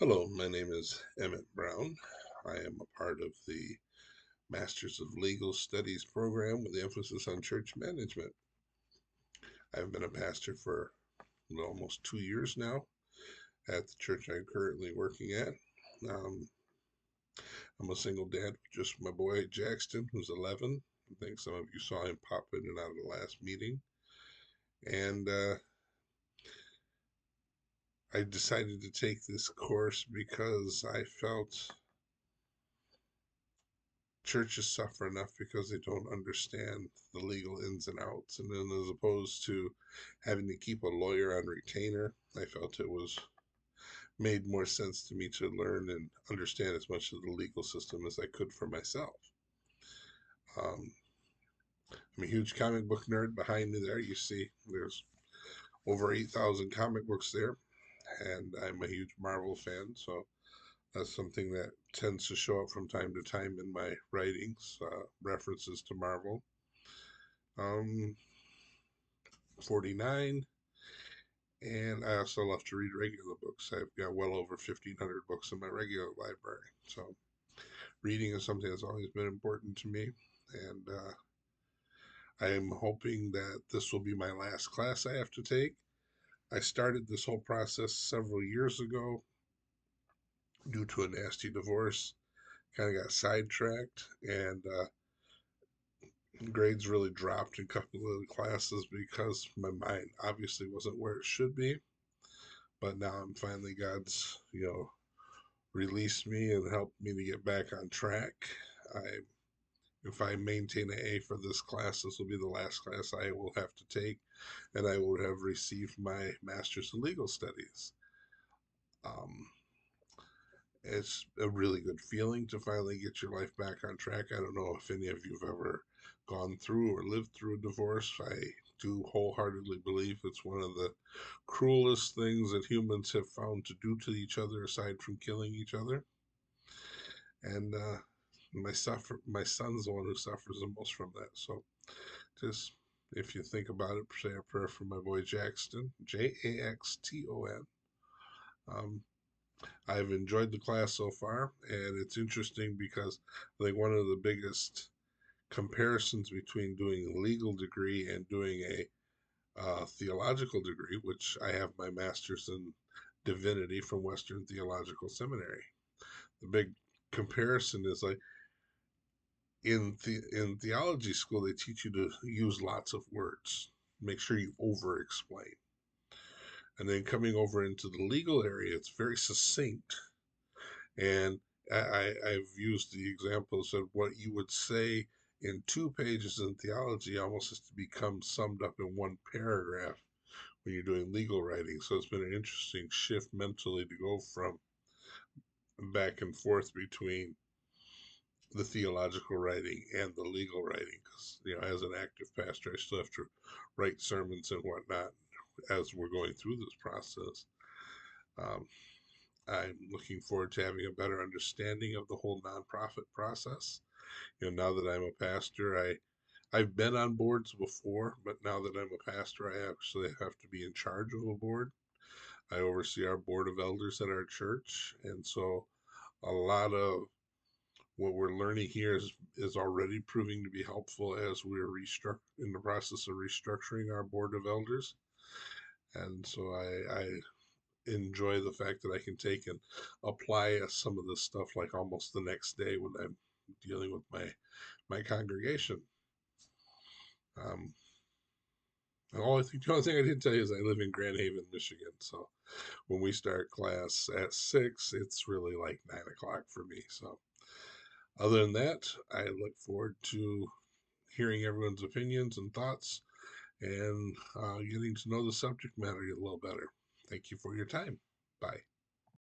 Hello, my name is Emmett Brown. I am a part of the Masters of Legal Studies program with the emphasis on church management. I've been a pastor for almost 2 years now at the church I'm currently working at. Um, I'm a single dad with just my boy Jackson, who's 11. I think some of you saw him pop in and out of the last meeting. And I decided to take this course because I felt churches suffer enough because they don't understand the legal ins and outs. And then, as opposed to having to keep a lawyer on retainer, I felt it was made more sense to me to learn and understand as much of the legal system as I could for myself. Um, I'm a huge comic book nerd. Behind me there, you see there's over 8,000 comic books there, and I'm a huge Marvel fan, so that's something that tends to show up from time to time in my writings, references to Marvel. Um, 49, and I also love to read regular books. I've got well over 1,500 books in my regular library. So reading is something that's always been important to me, and I'm hoping that this will be my last class I have to take. I started this whole process several years ago due to a nasty divorce. Kind of got sidetracked, and grades really dropped in a couple of the classes because my mind obviously wasn't where it should be. But now I'm finally God's, released me and helped me to get back on track. I, if I maintain an A for this class, this will be the last class I will have to take, and I will have received my Master's in Legal Studies. Um, it's a really good feeling to finally get your life back on track. I don't know if any of you have ever gone through or lived through a divorce. I do wholeheartedly believe it's one of the cruelest things that humans have found to do to each other aside from killing each other. And my son's the one who suffers the most from that. So just if you think about it, say a prayer for my boy Jackson, Jaxton. Um, I've enjoyed the class so far, and it's interesting because I think one of the biggest comparisons between doing a legal degree and doing a theological degree, which I have my master's in divinity from Western Theological Seminary. The big comparison is like in theology school, they teach you to use lots of words, make sure you over explain. And then coming over into the legal area, it's very succinct. And I've used the examples of what you would say in 2 pages in theology almost has to become summed up in one paragraph when you're doing legal writing. So it's been an interesting shift mentally to go from back and forth between the theological writing and the legal writing. Because, as an active pastor, I still have to write sermons and whatnot as we're going through this process. Um, I'm looking forward to having a better understanding of the whole nonprofit process. Now that I'm a pastor, I've been on boards before, but now that I'm a pastor, I actually have to be in charge of a board. I oversee our board of elders at our church, and so a lot of what we're learning here is already proving to be helpful as we're in the process of restructuring our board of elders. And so I enjoy the fact that I can take and apply some of this stuff like almost the next day when I'm dealing with my congregation. Um, the only thing I didn't tell you is I live in Grand Haven, Michigan. So when we start class at 6, it's really like 9 o'clock for me. So other than that, I look forward to hearing everyone's opinions and thoughts and getting to know the subject matter a little better. Thank you for your time. Bye.